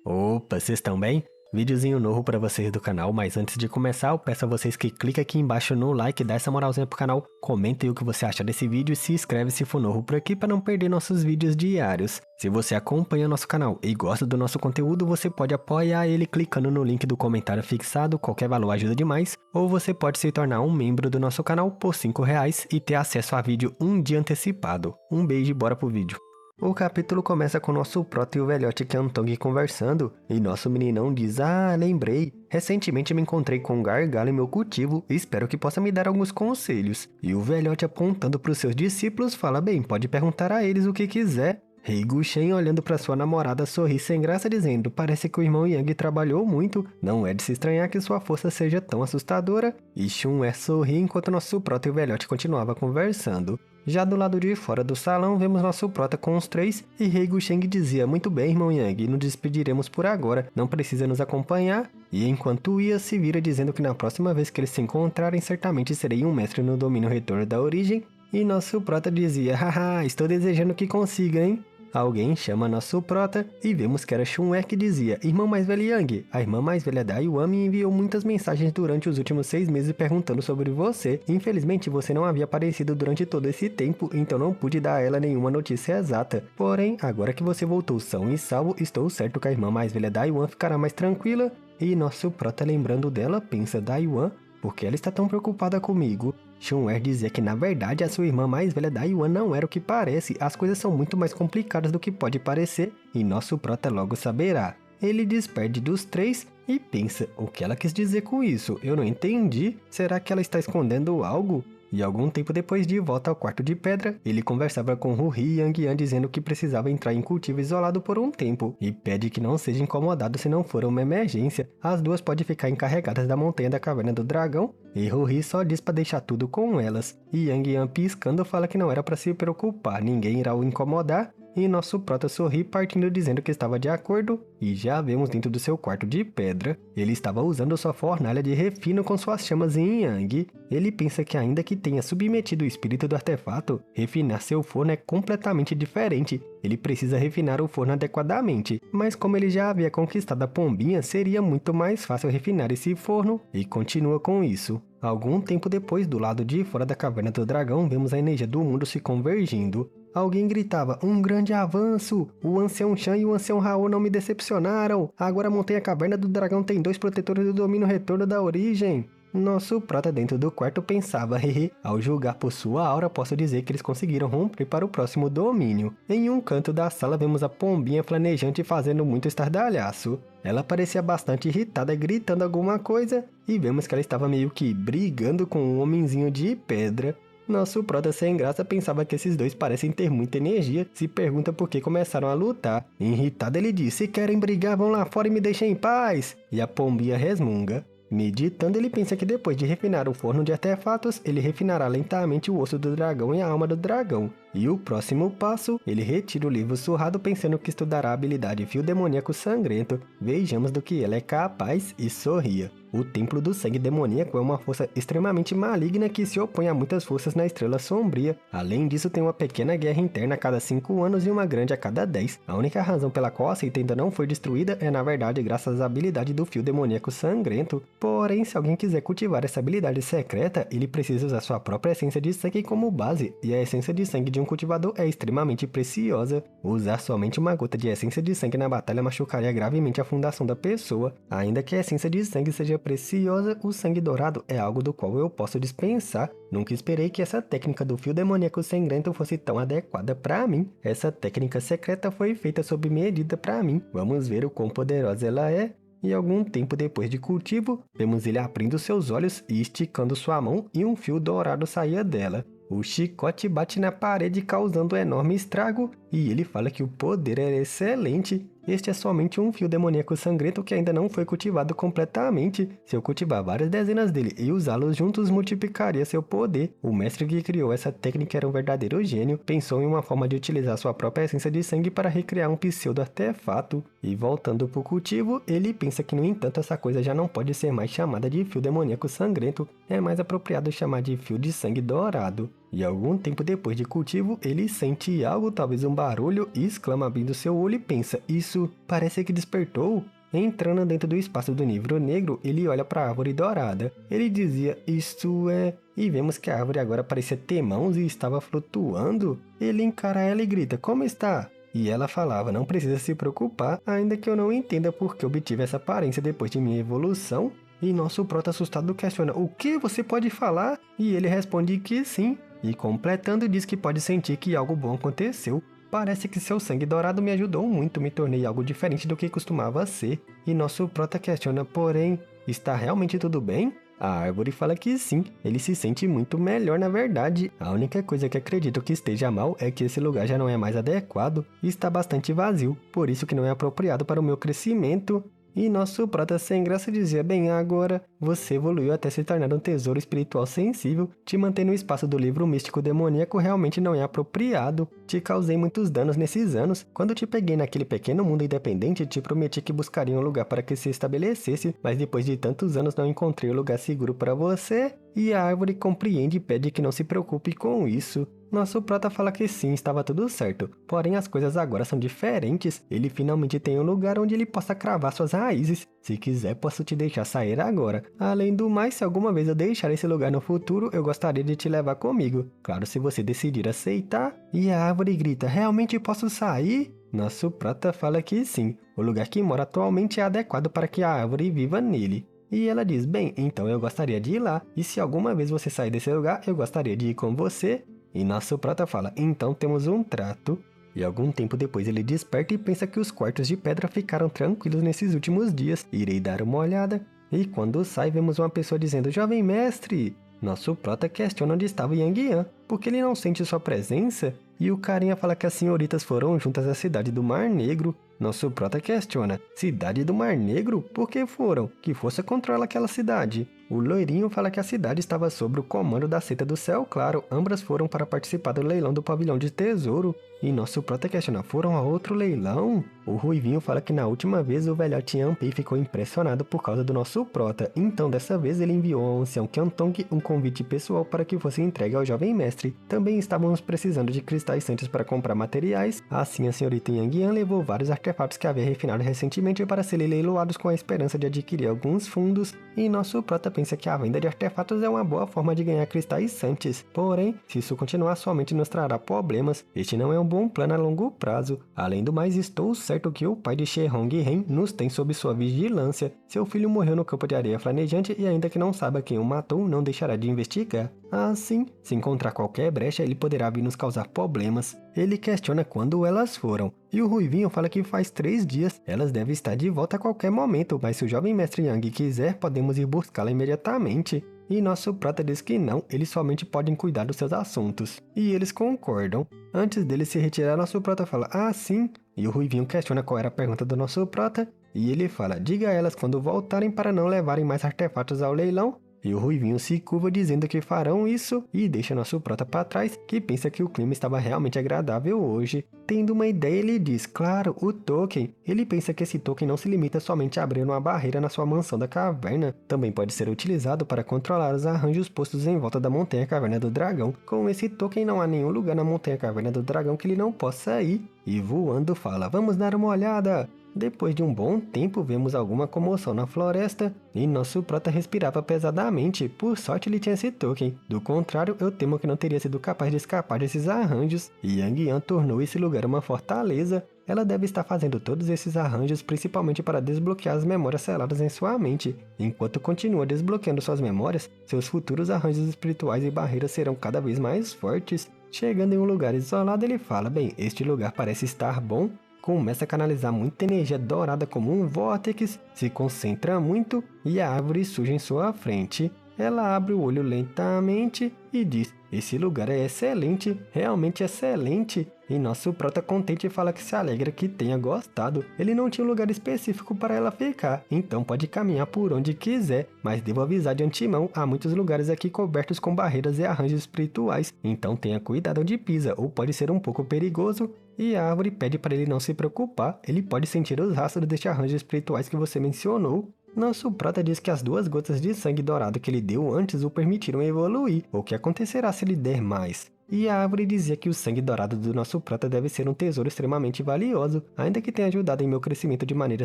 Opa, vocês estão bem? Videozinho novo pra vocês do canal, mas antes de começar eu peço a vocês que cliquem aqui embaixo no like, dá essa moralzinha pro canal, comenta aí o que você acha desse vídeo e se inscreve se for novo por aqui para não perder nossos vídeos diários. Se você acompanha nosso canal e gosta do nosso conteúdo, você pode apoiar ele clicando no link do comentário fixado, qualquer valor ajuda demais, ou você pode se tornar um membro do nosso canal por R$ 5 e ter acesso a vídeo um dia antecipado. Um beijo e bora pro vídeo. O capítulo começa com nosso Prota e o velhote Kyuntong conversando, e nosso meninão diz: lembrei, recentemente me encontrei com um gargalo em meu cultivo e espero que possa me dar alguns conselhos. E o velhote apontando para os seus discípulos fala: bem, pode perguntar a eles o que quiser. Rei Guchen olhando para sua namorada sorri sem graça dizendo: parece que o irmão Yang trabalhou muito, não é de se estranhar que sua força seja tão assustadora. E Shun sorri enquanto nosso Prota e o velhote continuava conversando. Já do lado de fora do salão, vemos nosso Prota com os três, e Rei Guchen dizia: muito bem, irmão Yang, nos despediremos por agora, não precisa nos acompanhar. E enquanto ia, se vira dizendo que na próxima vez que eles se encontrarem, certamente serei um mestre no domínio retorno da origem. E nosso Prota dizia: haha, estou desejando que consiga, hein? Alguém chama nosso Prota e vemos que era Shun que dizia: irmão mais velho Yang, a irmã mais velha da Yuan me enviou muitas mensagens durante os últimos 6 meses perguntando sobre você. Infelizmente você não havia aparecido durante todo esse tempo, então não pude dar a ela nenhuma notícia exata. Porém, agora que você voltou são e salvo, estou certo que a irmã mais velha da Yuan ficará mais tranquila. E nosso Prota, lembrando dela, pensa: da Yuan, por que ela está tão preocupada comigo? Shun dizia que na verdade a sua irmã mais velha da Yuan não era o que parece, as coisas são muito mais complicadas do que pode parecer, e nosso Prota logo saberá. Ele despede dos três e pensa: o que ela quis dizer com isso? Eu não entendi, será que ela está escondendo algo? E algum tempo depois, de volta ao quarto de pedra, ele conversava com Ruhi e Yang Yan dizendo que precisava entrar em cultivo isolado por um tempo, e pede que não seja incomodado se não for uma emergência. As duas podem ficar encarregadas da montanha da caverna do dragão, e Ruhi só diz para deixar tudo com elas. E Yang Yan piscando fala que não era para se preocupar, ninguém irá o incomodar. E nosso Prota sorri partindo dizendo que estava de acordo, e já vemos dentro do seu quarto de pedra. Ele estava usando sua fornalha de refino com suas chamas em Yang. Ele pensa que ainda que tenha submetido o espírito do artefato, refinar seu forno é completamente diferente. Ele precisa refinar o forno adequadamente, mas como ele já havia conquistado a pombinha, seria muito mais fácil refinar esse forno, e continua com isso. Algum tempo depois, do lado de fora da caverna do dragão, vemos a energia do mundo se convergindo. Alguém gritava: um grande avanço! O ancião Shan e o ancião Hao não me decepcionaram! Agora a montanha caverna do dragão tem 2 protetores do domínio retorno da origem! Nosso Prota dentro do quarto pensava: hehe, ao julgar por sua aura, posso dizer que eles conseguiram romper para o próximo domínio. Em um canto da sala vemos a pombinha flanejante fazendo muito estardalhaço. Ela parecia bastante irritada, gritando alguma coisa, e vemos que ela estava meio que brigando com um homenzinho de pedra. Nosso Prota sem graça pensava que esses dois parecem ter muita energia, se pergunta por que começaram a lutar. Irritado ele diz: se querem brigar vão lá fora e me deixem em paz! E a pombinha resmunga. Meditando, ele pensa que depois de refinar o forno de artefatos, ele refinará lentamente o osso do dragão e a alma do dragão. E o próximo passo, ele retira o livro surrado pensando que estudará a habilidade Fio Demoníaco Sangrento. Vejamos do que ela é capaz e sorria. O Templo do Sangue Demoníaco é uma força extremamente maligna que se opõe a muitas forças na Estrela Sombria. Além disso, tem uma pequena guerra interna a cada 5 anos e uma grande a cada 10. A única razão pela qual a seita ainda não foi destruída é, na verdade, graças à habilidade do Fio Demoníaco Sangrento. Porém, se alguém quiser cultivar essa habilidade secreta, ele precisa usar sua própria essência de sangue como base, e a essência de sangue de um cultivador é extremamente preciosa. Usar somente uma gota de essência de sangue na batalha machucaria gravemente a fundação da pessoa. Ainda que a essência de sangue seja preciosa, o sangue dourado é algo do qual eu posso dispensar. Nunca esperei que essa técnica do Fio Demoníaco Sangrento fosse tão adequada para mim. Essa técnica secreta foi feita sob medida para mim. Vamos ver o quão poderosa ela é. E algum tempo depois de cultivo, vemos ele abrindo seus olhos e esticando sua mão, e um fio dourado saía dela. O chicote bate na parede causando um enorme estrago, e ele fala que o poder é excelente. Este é somente um fio demoníaco sangrento que ainda não foi cultivado completamente. Se eu cultivar várias dezenas dele e usá-los juntos, multiplicaria seu poder. O mestre que criou essa técnica era um verdadeiro gênio. Pensou em uma forma de utilizar sua própria essência de sangue para recriar um pseudo-artefato. E voltando para o cultivo, ele pensa que, no entanto, essa coisa já não pode ser mais chamada de fio demoníaco sangrento. É mais apropriado chamar de fio de sangue dourado. E algum tempo depois de cultivo, ele sente algo, talvez um barulho, e exclama abrindo seu olho e pensa, isso parece que despertou. Entrando dentro do espaço do livro negro, ele olha para a árvore dourada. Ele dizia, isto é... E vemos que a árvore agora parecia ter mãos e estava flutuando. Ele encara ela e grita, como está? E ela falava, não precisa se preocupar, ainda que eu não entenda por que obtive essa aparência depois de minha evolução. E nosso prota assustado questiona, o que você pode falar? E ele responde que sim. E completando diz que pode sentir que algo bom aconteceu. Parece que seu sangue dourado me ajudou muito, me tornei algo diferente do que costumava ser. E nosso prota questiona, porém, está realmente tudo bem? A árvore fala que sim, ele se sente muito melhor na verdade. A única coisa que acredito que esteja mal é que esse lugar já não é mais adequado e está bastante vazio, por isso que não é apropriado para o meu crescimento. E nosso prota sem graça dizia, bem, agora você evoluiu até se tornar um tesouro espiritual sensível. Te manter no espaço do livro místico demoníaco realmente não é apropriado. Te causei muitos danos nesses anos. Quando te peguei naquele pequeno mundo independente, te prometi que buscaria um lugar para que se estabelecesse, mas depois de tantos anos não encontrei um lugar seguro para você. E a árvore compreende e pede que não se preocupe com isso. Nosso prota fala que sim, estava tudo certo, porém as coisas agora são diferentes. Ele finalmente tem um lugar onde ele possa cravar suas raízes. Se quiser, posso te deixar sair agora. Além do mais, se alguma vez eu deixar esse lugar no futuro, eu gostaria de te levar comigo. Claro, se você decidir aceitar. E a árvore grita, realmente posso sair? Nosso prota fala que sim, o lugar que mora atualmente é adequado para que a árvore viva nele. E ela diz, bem, então eu gostaria de ir lá, e se alguma vez você sair desse lugar, eu gostaria de ir com você. E nosso prota fala, então temos um trato. E algum tempo depois ele desperta e pensa que os quartos de pedra ficaram tranquilos nesses últimos dias. Irei dar uma olhada. E quando sai, vemos uma pessoa dizendo, jovem mestre. Nosso prota questiona onde estava Yang Yan, porque ele não sente sua presença. E o carinha fala que as senhoritas foram juntas à cidade do Mar Negro. Nosso prota questiona, cidade do Mar Negro? Por que foram? Que força controla aquela cidade? O loirinho fala que a cidade estava sob o comando da seita do Céu Claro. Ambas foram para participar do leilão do pavilhão de tesouro. E nosso prota questiona, foram a outro leilão? O ruivinho fala que na última vez o velhote Yanpei ficou impressionado por causa do nosso prota. Então dessa vez ele enviou ao ancião Qiantong um convite pessoal para que fosse entregue ao jovem mestre. Também estávamos precisando de cristais santos para comprar materiais. Assim a senhorita Yang Yan levou vários artefatos que havia refinado recentemente para serem leiloados com a esperança de adquirir alguns fundos. E nosso prota pensa que a venda de artefatos é uma boa forma de ganhar cristais santos. Porém, se isso continuar, somente nos trará problemas. Este não é um bom plano a longo prazo. Além do mais, estou certo que o pai de She Honghen nos tem sob sua vigilância. Seu filho morreu no campo de areia flamejante e ainda que não saiba quem o matou, não deixará de investigar. Assim, se encontrar qualquer brecha, ele poderá vir nos causar problemas. Ele questiona quando elas foram. E o ruivinho fala que faz 3 dias. Elas devem estar de volta a qualquer momento, mas se o jovem mestre Yang quiser, podemos ir buscá-la imediatamente. E nosso prata diz que não, eles somente podem cuidar dos seus assuntos. E eles concordam. Antes dele se retirar, nosso prata fala, ah sim. E o ruivinho questiona qual era a pergunta do nosso prata. E ele fala, diga a elas quando voltarem para não levarem mais artefatos ao leilão. E o ruivinho se curva dizendo que farão isso e deixa nosso prota para trás, que pensa que o clima estava realmente agradável hoje. Tendo uma ideia, ele diz, claro, o token. Ele pensa que esse token não se limita somente a abrir uma barreira na sua mansão da caverna. Também pode ser utilizado para controlar os arranjos postos em volta da montanha caverna do dragão. Com esse token não há nenhum lugar na montanha caverna do dragão que ele não possa ir. E voando fala, vamos dar uma olhada. Depois de um bom tempo, vemos alguma comoção na floresta e nosso prota respirava pesadamente. Por sorte, ele tinha esse token. Do contrário, eu temo que não teria sido capaz de escapar desses arranjos. E Yang Yan tornou esse lugar uma fortaleza. Ela deve estar fazendo todos esses arranjos principalmente para desbloquear as memórias seladas em sua mente. Enquanto continua desbloqueando suas memórias, seus futuros arranjos espirituais e barreiras serão cada vez mais fortes. Chegando em um lugar isolado, ele fala, bem, este lugar parece estar bom. Começa a canalizar muita energia dourada como um vórtex, se concentra muito e a árvore surge em sua frente. Ela abre o olho lentamente e diz, esse lugar é excelente, realmente excelente. E nosso prota contente fala que se alegra que tenha gostado. Ele não tinha um lugar específico para ela ficar, então pode caminhar por onde quiser. Mas devo avisar de antemão, há muitos lugares aqui cobertos com barreiras e arranjos espirituais. Então tenha cuidado onde pisa, ou pode ser um pouco perigoso. E a árvore pede para ele não se preocupar, ele pode sentir os rastros destes arranjos espirituais que você mencionou. Nosso prota diz que as 2 gotas de sangue dourado que ele deu antes o permitiram evoluir. O que acontecerá se ele der mais? E a árvore dizia que o sangue dourado do nosso prota deve ser um tesouro extremamente valioso. Ainda que tenha ajudado em meu crescimento de maneira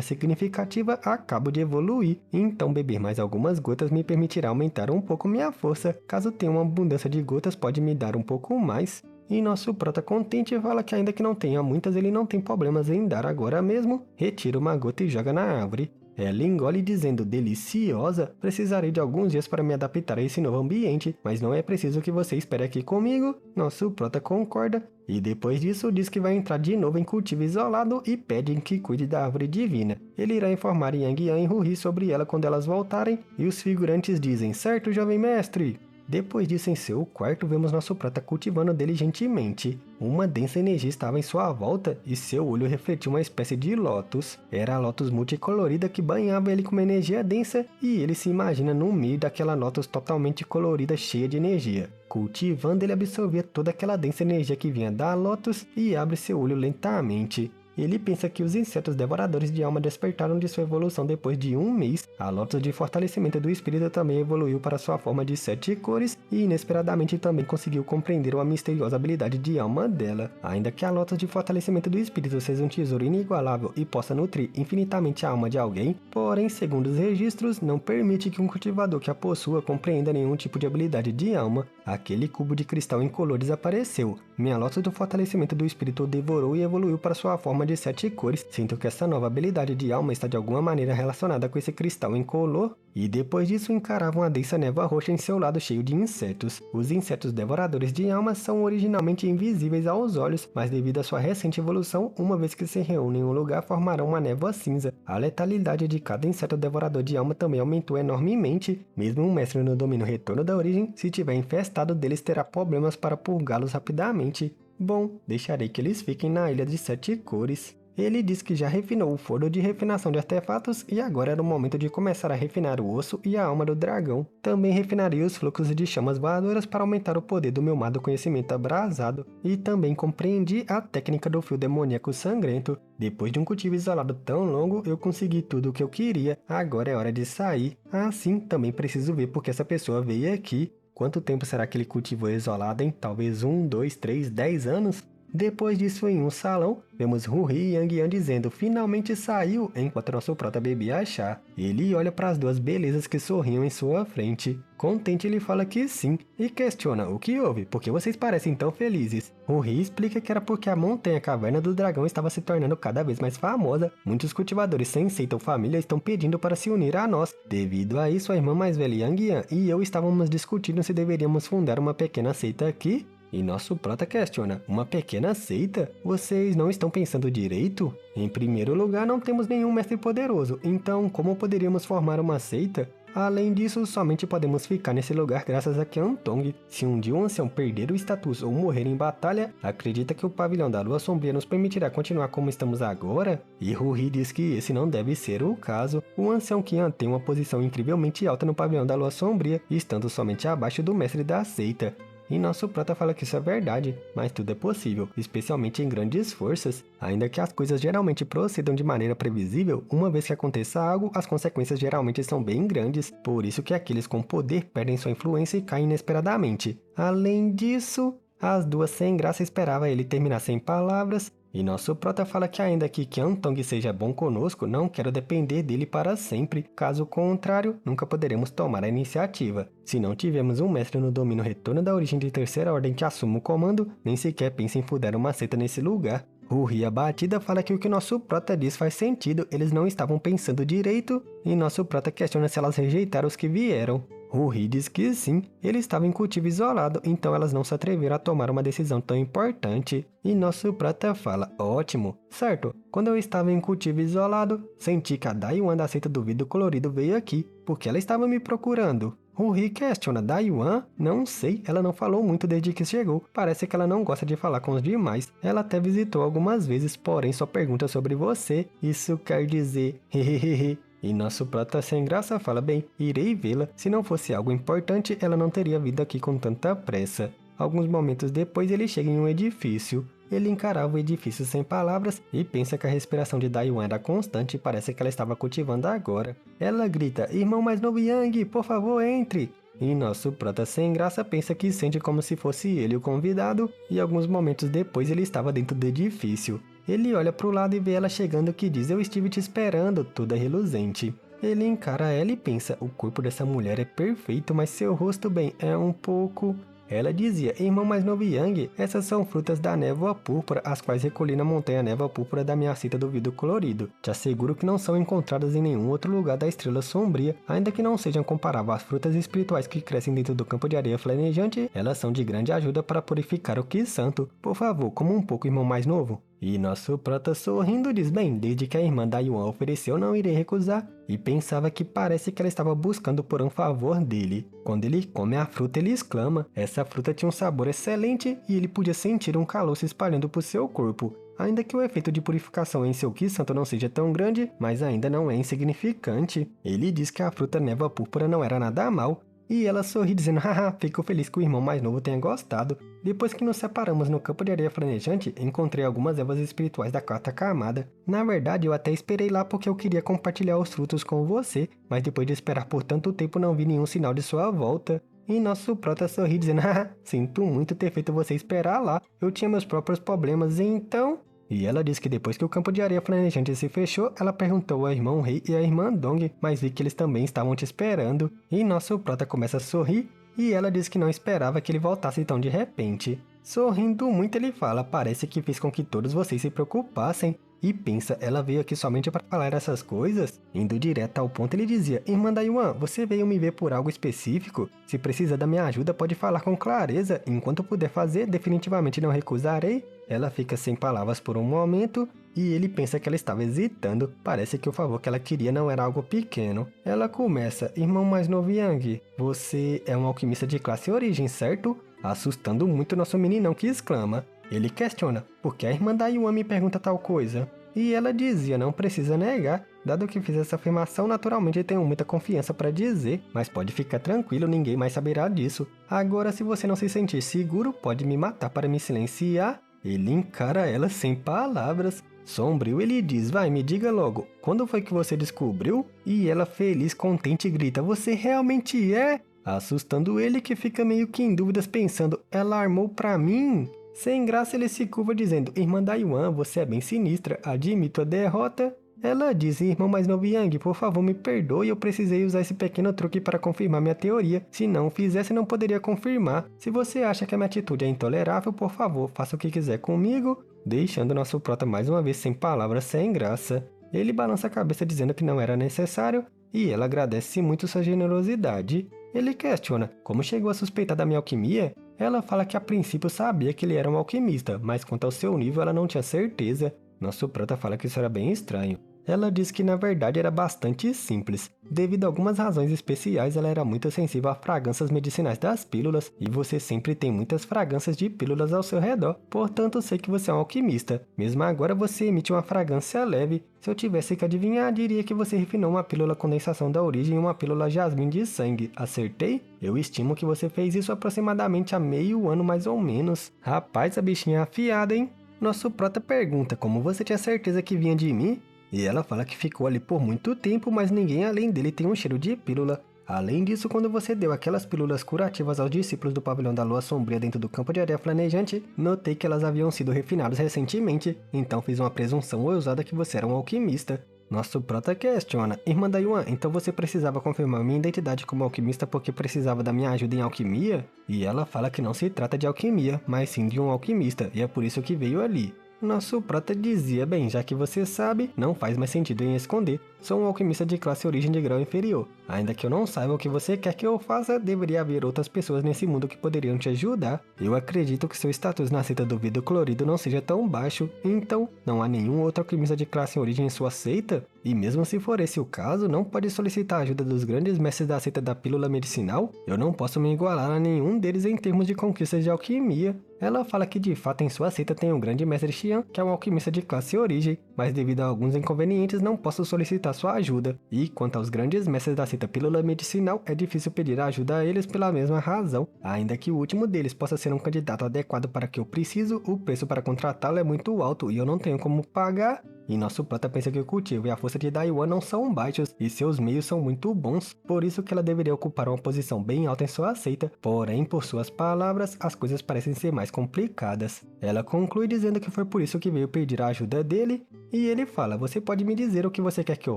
significativa, acabo de evoluir. Então beber mais algumas gotas me permitirá aumentar um pouco minha força. Caso tenha uma abundância de gotas, pode me dar um pouco mais. E nosso prota contente fala que ainda que não tenha muitas, ele não tem problemas em dar agora mesmo. Retira uma gota e joga na árvore. Ela engole dizendo, deliciosa, precisarei de alguns dias para me adaptar a esse novo ambiente, mas não é preciso que você espere aqui comigo. Nosso prota concorda, e depois disso diz que vai entrar de novo em cultivo isolado e pede que cuide da árvore divina. Ele irá informar Yang Yan e Ruhi sobre ela quando elas voltarem, e os figurantes dizem, certo, jovem mestre? Depois disso, em seu quarto, vemos nosso prota cultivando diligentemente. Uma densa energia estava em sua volta e seu olho refletia uma espécie de lótus. Era a lótus multicolorida que banhava ele com uma energia densa e ele se imagina no meio daquela lótus totalmente colorida cheia de energia. Cultivando, ele absorvia toda aquela densa energia que vinha da lótus e abre seu olho lentamente. Ele pensa que os insetos devoradores de alma despertaram de sua evolução depois de 1 mês. A Lótus de fortalecimento do espírito também evoluiu para sua forma de 7 cores e inesperadamente também conseguiu compreender uma misteriosa habilidade de alma dela. Ainda que a Lótus de fortalecimento do espírito seja um tesouro inigualável e possa nutrir infinitamente a alma de alguém, porém, segundo os registros, não permite que um cultivador que a possua compreenda nenhum tipo de habilidade de alma. Aquele cubo de cristal incolor desapareceu. Minha Lótus do fortalecimento do espírito o devorou e evoluiu para sua forma de 7 cores. Sinto que essa nova habilidade de alma está de alguma maneira relacionada com esse cristal incolor. E depois disso encaravam a densa névoa roxa em seu lado cheio de insetos. Os insetos devoradores de almas são originalmente invisíveis aos olhos, mas devido à sua recente evolução, uma vez que se reúnem em um lugar formarão uma névoa cinza. A letalidade de cada inseto devorador de alma também aumentou enormemente. Mesmo um mestre no domínio retorno da origem, se tiver infestado deles terá problemas para purgá-los rapidamente. Bom, deixarei que eles fiquem na ilha de 7 cores. Ele diz que já refinou o forno de refinação de artefatos e agora era o momento de começar a refinar o osso e a alma do dragão. Também refinaria os fluxos de chamas voadoras para aumentar o poder do meu amado conhecimento abrasado. E também compreendi a técnica do fio demoníaco sangrento. Depois de um cultivo isolado tão longo, eu consegui tudo o que eu queria. Agora é hora de sair. Assim, também preciso ver porque essa pessoa veio aqui. Quanto tempo será que ele cultivou isolado, hein? Talvez 1, 2, 3, 10 anos? Depois disso, em um salão, vemos Ruhi e Yang Yan dizendo finalmente saiu, enquanto nosso prota bebia chá. Ele olha para as 2 belezas que sorriam em sua frente. Contente, ele fala que sim, e questiona o que houve, por que vocês parecem tão felizes. Ruhi explica que era porque a montanha caverna do dragão estava se tornando cada vez mais famosa. Muitos cultivadores sem seita ou família estão pedindo para se unir a nós. Devido a isso, a irmã mais velha Yang Yan e eu estávamos discutindo se deveríamos fundar uma pequena seita aqui. E nosso prota questiona, uma pequena seita? Vocês não estão pensando direito? Em primeiro lugar, não temos nenhum mestre poderoso, então como poderíamos formar uma seita? Além disso, somente podemos ficar nesse lugar graças a Qiantong. Se um dia um ancião perder o status ou morrer em batalha, acredita que o pavilhão da lua sombria nos permitirá continuar como estamos agora? E Ruhi diz que esse não deve ser o caso. O ancião Qian tem uma posição incrivelmente alta no pavilhão da lua sombria, estando somente abaixo do mestre da seita. E nosso prota fala que isso é verdade, mas tudo é possível, especialmente em grandes forças. Ainda que as coisas geralmente procedam de maneira previsível, uma vez que aconteça algo, as consequências geralmente são bem grandes, por isso que aqueles com poder perdem sua influência e caem inesperadamente. Além disso, as 2 sem graça esperavam ele terminar sem palavras. E nosso prota fala que ainda que Qiantong seja bom conosco, não quero depender dele para sempre. Caso contrário, nunca poderemos tomar a iniciativa. Se não tivermos um mestre no domínio retorno da origem de terceira ordem que assuma o comando, nem sequer pense em fundar uma seita nesse lugar. Ruhi abatida fala que o que nosso prota diz faz sentido, eles não estavam pensando direito, e nosso prota questiona se elas rejeitaram os que vieram. Ruhi diz que sim, ele estava em cultivo isolado, então elas não se atreveram a tomar uma decisão tão importante. E nosso prata fala, ótimo, certo, quando eu estava em cultivo isolado, senti que a Dayuan da seita do vidro colorido veio aqui, porque ela estava me procurando. Ruhi questiona, Dayuan? Não sei, ela não falou muito desde que chegou, parece que ela não gosta de falar com os demais. Ela até visitou algumas vezes, porém só pergunta sobre você, isso quer dizer, hehehehe. E nosso prata sem graça fala, bem, irei vê-la, se não fosse algo importante, ela não teria vindo aqui com tanta pressa. Alguns momentos depois ele chega em um edifício. Ele encarava o edifício sem palavras e pensa que a respiração de Dayuan era constante e parece que ela estava cultivando agora. Ela grita, irmão mais novo Yang, por favor entre! E nosso prota sem graça pensa que sente como se fosse ele o convidado e alguns momentos depois ele estava dentro do edifício. Ele olha para o lado e vê ela chegando que diz, eu estive te esperando, toda reluzente. Ele encara ela e pensa, o corpo dessa mulher é perfeito, mas seu rosto, bem, é um pouco... Ela dizia, irmão mais novo Yang, essas são frutas da névoa púrpura, as quais recolhi na montanha névoa púrpura da minha cita do vidro colorido. Te asseguro que não são encontradas em nenhum outro lugar da estrela sombria, ainda que não sejam comparáveis às frutas espirituais que crescem dentro do campo de areia flamejante, elas são de grande ajuda para purificar o Ki Santo. Por favor, coma um pouco, irmão mais novo. E nosso prota sorrindo diz, bem, desde que a irmã Dayuan ofereceu não irei recusar, e pensava que parece que ela estava buscando por um favor dele. Quando ele come a fruta ele exclama, essa fruta tinha um sabor excelente e ele podia sentir um calor se espalhando por seu corpo. Ainda que o efeito de purificação em seu Ki Santo não seja tão grande, mas ainda não é insignificante. Ele diz que a fruta névoa púrpura não era nada mal, e ela sorri dizendo, haha, fico feliz que o irmão mais novo tenha gostado. Depois que nos separamos no campo de areia flamejante, encontrei algumas ervas espirituais da quarta camada. Na verdade, eu até esperei lá porque eu queria compartilhar os frutos com você, mas depois de esperar por tanto tempo não vi nenhum sinal de sua volta. E nosso prota sorri dizendo, haha, sinto muito ter feito você esperar lá, eu tinha meus próprios problemas, então... E ela disse que depois que o campo de areia flamejante se fechou, ela perguntou ao irmão Rei e à irmã Dong, mas vi que eles também estavam te esperando. E nosso prota começa a sorrir, e ela diz que não esperava que ele voltasse tão de repente. Sorrindo muito ele fala, parece que fiz com que todos vocês se preocupassem. E pensa, ela veio aqui somente para falar essas coisas? Indo direto ao ponto ele dizia, irmã Dayuan, você veio me ver por algo específico? Se precisa da minha ajuda pode falar com clareza, enquanto puder fazer definitivamente não recusarei. Ela fica sem palavras por um momento e ele pensa que ela estava hesitando, parece que o favor que ela queria não era algo pequeno. Ela começa, irmão mais novo Yang, você é um alquimista de classe origem, certo? Assustando muito nosso meninão que exclama. Ele questiona, por que a irmã Dayuan me pergunta tal coisa? E ela dizia, não precisa negar, dado que fiz essa afirmação, naturalmente tenho muita confiança para dizer, mas pode ficar tranquilo, ninguém mais saberá disso. Agora, se você não se sentir seguro, pode me matar para me silenciar. Ele encara ela sem palavras. Sombrio, ele diz, vai, me diga logo, quando foi que você descobriu? E ela feliz, contente, grita, você realmente é? Assustando ele que fica meio que em dúvidas pensando, ela armou pra mim? Sem graça ele se curva dizendo, irmã Dayuan, você é bem sinistra, admito a derrota. Ela diz, irmão mais novo Yang, por favor me perdoe, eu precisei usar esse pequeno truque para confirmar minha teoria. Se não fizesse, não poderia confirmar. Se você acha que a minha atitude é intolerável, por favor, faça o que quiser comigo. Deixando nosso prota mais uma vez sem palavras, sem graça. Ele balança a cabeça dizendo que não era necessário, e ela agradece muito sua generosidade. Ele questiona, como chegou a suspeitar da minha alquimia? Ela fala que a princípio sabia que ele era um alquimista, mas quanto ao seu nível ela não tinha certeza. Nosso prota fala que isso era bem estranho. Ela diz que na verdade era bastante simples. Devido a algumas razões especiais, ela era muito sensível a fragrâncias medicinais das pílulas, e você sempre tem muitas fragrâncias de pílulas ao seu redor, portanto sei que você é um alquimista. Mesmo agora você emite uma fragrância leve. Se eu tivesse que adivinhar, diria que você refinou uma pílula condensação da origem e uma pílula jasmim de sangue. Acertei? Eu estimo que você fez isso aproximadamente há meio ano mais ou menos. Rapaz, a bichinha é afiada, hein? Nosso prota pergunta como você tinha certeza que vinha de mim? E ela fala que ficou ali por muito tempo, mas ninguém além dele tem um cheiro de pílula. Além disso, quando você deu aquelas pílulas curativas aos discípulos do pavilhão da lua sombria dentro do campo de areia flamejante, notei que elas haviam sido refinadas recentemente, então fiz uma presunção ousada que você era um alquimista. Nosso prota questiona, irmã Dayuan, então você precisava confirmar minha identidade como alquimista porque precisava da minha ajuda em alquimia? E ela fala que não se trata de alquimia, mas sim de um alquimista, e é por isso que veio ali. Nosso prota dizia, bem, já que você sabe, não faz mais sentido em esconder. Sou um alquimista de classe origem de grau inferior. Ainda que eu não saiba o que você quer que eu faça, deveria haver outras pessoas nesse mundo que poderiam te ajudar. Eu acredito que seu status na seita do vidro colorido não seja tão baixo, então não há nenhum outro alquimista de classe origem em sua seita? E mesmo se for esse o caso, não pode solicitar a ajuda dos grandes mestres da seita da pílula medicinal? Eu não posso me igualar a nenhum deles em termos de conquistas de alquimia. Ela fala que de fato em sua seita tem um grande mestre Xian, que é um alquimista de classe origem, mas devido a alguns inconvenientes não posso solicitar sua ajuda. E quanto aos grandes mestres da seita pílula medicinal, é difícil pedir ajuda a eles pela mesma razão. Ainda que o último deles possa ser um candidato adequado para o que eu preciso, o preço para contratá-lo é muito alto e eu não tenho como pagar. E nosso prota pensa que o cultivo e a força de Daiwan não são baixos e seus meios são muito bons, por isso que ela deveria ocupar uma posição bem alta em sua seita, porém, por suas palavras, as coisas parecem ser mais complicadas. Ela conclui dizendo que foi por isso que veio pedir a ajuda dele, e ele fala, você pode me dizer o que você quer que eu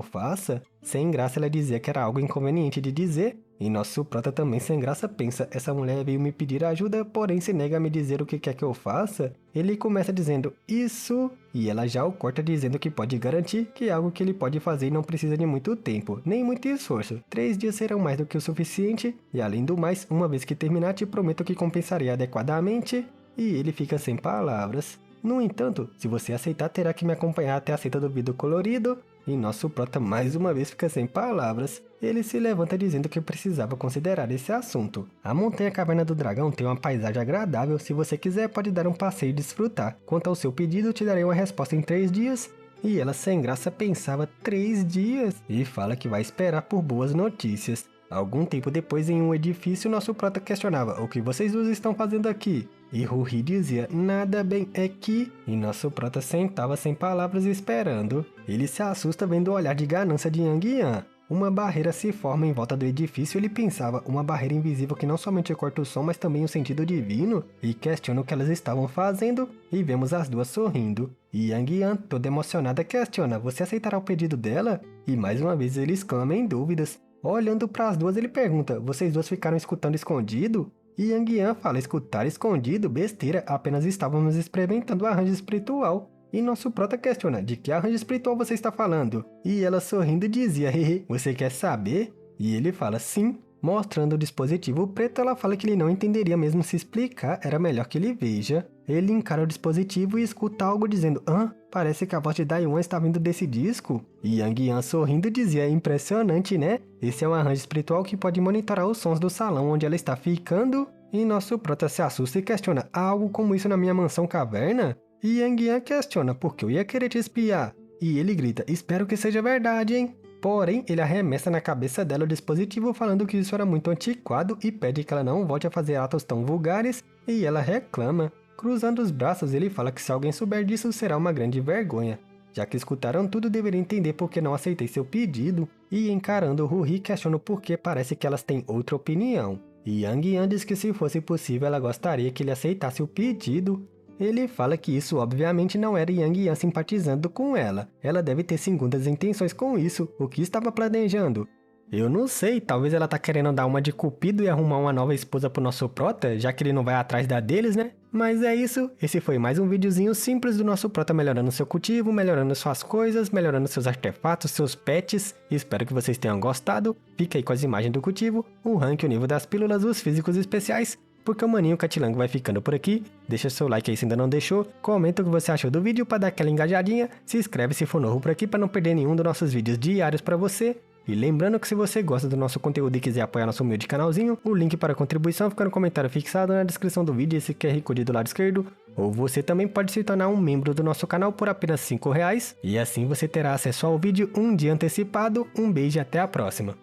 faça? Sem graça ela dizia que era algo inconveniente de dizer, e nosso prota também sem graça pensa, essa mulher veio me pedir ajuda, porém se nega a me dizer o que quer que eu faça? Ele começa dizendo, isso, e ela já o corta dizendo que pode garantir que é algo que ele pode fazer e não precisa de muito tempo, nem muito esforço. 3 dias serão mais do que o suficiente, e além do mais, uma vez que terminar te prometo que compensarei adequadamente, e ele fica sem palavras. No entanto, se você aceitar terá que me acompanhar até a seita do vidro colorido, e nosso prota mais uma vez fica sem palavras. Ele se levanta dizendo que precisava considerar esse assunto. A montanha Caverna do Dragão tem uma paisagem agradável, se você quiser pode dar um passeio e desfrutar. Quanto ao seu pedido, te darei uma resposta em 3 dias. E ela sem graça pensava 3 dias e fala que vai esperar por boas notícias. Algum tempo depois, em um edifício, nosso prota questionava, o que vocês dois estão fazendo aqui? E Ruhi dizia, nada bem aqui. E nosso prota sentava sem palavras esperando. Ele se assusta vendo o olhar de ganância de Yang Yan. Uma barreira se forma em volta do edifício e ele pensava, uma barreira invisível que não somente corta o som, mas também o sentido divino, e questiona o que elas estavam fazendo, e vemos as duas sorrindo. E Yang Yan, toda emocionada, questiona, você aceitará o pedido dela? E mais uma vez ele exclama em dúvidas. Olhando para as duas ele pergunta, vocês duas ficaram escutando escondido? E Yang Yan fala, escutar escondido? Besteira, apenas estávamos experimentando o arranjo espiritual. E nosso prota questiona, de que arranjo espiritual você está falando? E ela sorrindo dizia, hehe, você quer saber? E ele fala, sim. Mostrando o dispositivo preto, ela fala que ele não entenderia mesmo se explicar, era melhor que ele veja. Ele encara o dispositivo e escuta algo dizendo, parece que a voz de Daiwan está vindo desse disco. E Yang Yan sorrindo dizia, impressionante, né? Esse é um arranjo espiritual que pode monitorar os sons do salão onde ela está ficando. E nosso prota se assusta e questiona, há algo como isso na minha mansão caverna? E Yang Yan questiona, por que eu ia querer te espiar? E ele grita, espero que seja verdade, hein? Porém, ele arremessa na cabeça dela o dispositivo falando que isso era muito antiquado e pede que ela não volte a fazer atos tão vulgares, e ela reclama. Cruzando os braços, ele fala que se alguém souber disso será uma grande vergonha. Já que escutaram tudo, deveria entender por que não aceitei seu pedido. E encarando o Ruhi, questiona por que parece que elas têm outra opinião. E Yang Yan diz que se fosse possível ela gostaria que ele aceitasse o pedido. Ele fala que isso obviamente não era Yang Yan simpatizando com ela. Ela deve ter segundas intenções com isso. O que estava planejando? Eu não sei, talvez ela tá querendo dar uma de cupido e arrumar uma nova esposa pro nosso prota, já que ele não vai atrás da deles, né? Mas é isso, esse foi mais um videozinho simples do nosso prota melhorando seu cultivo, melhorando suas coisas, melhorando seus artefatos, seus pets. Espero que vocês tenham gostado. Fica aí com as imagens do cultivo, o rank, o nível das pílulas, os físicos especiais. Porque o maninho Catilango vai ficando por aqui. Deixa seu like aí se ainda não deixou. Comenta o que você achou do vídeo para dar aquela engajadinha. Se inscreve se for novo por aqui para não perder nenhum dos nossos vídeos diários para você. E lembrando que se você gosta do nosso conteúdo e quiser apoiar nosso humilde canalzinho, o link para a contribuição fica no comentário fixado na descrição do vídeo, esse QR Code do lado esquerdo. Ou você também pode se tornar um membro do nosso canal por apenas R$5. E assim você terá acesso ao vídeo um dia antecipado. Um beijo e até a próxima.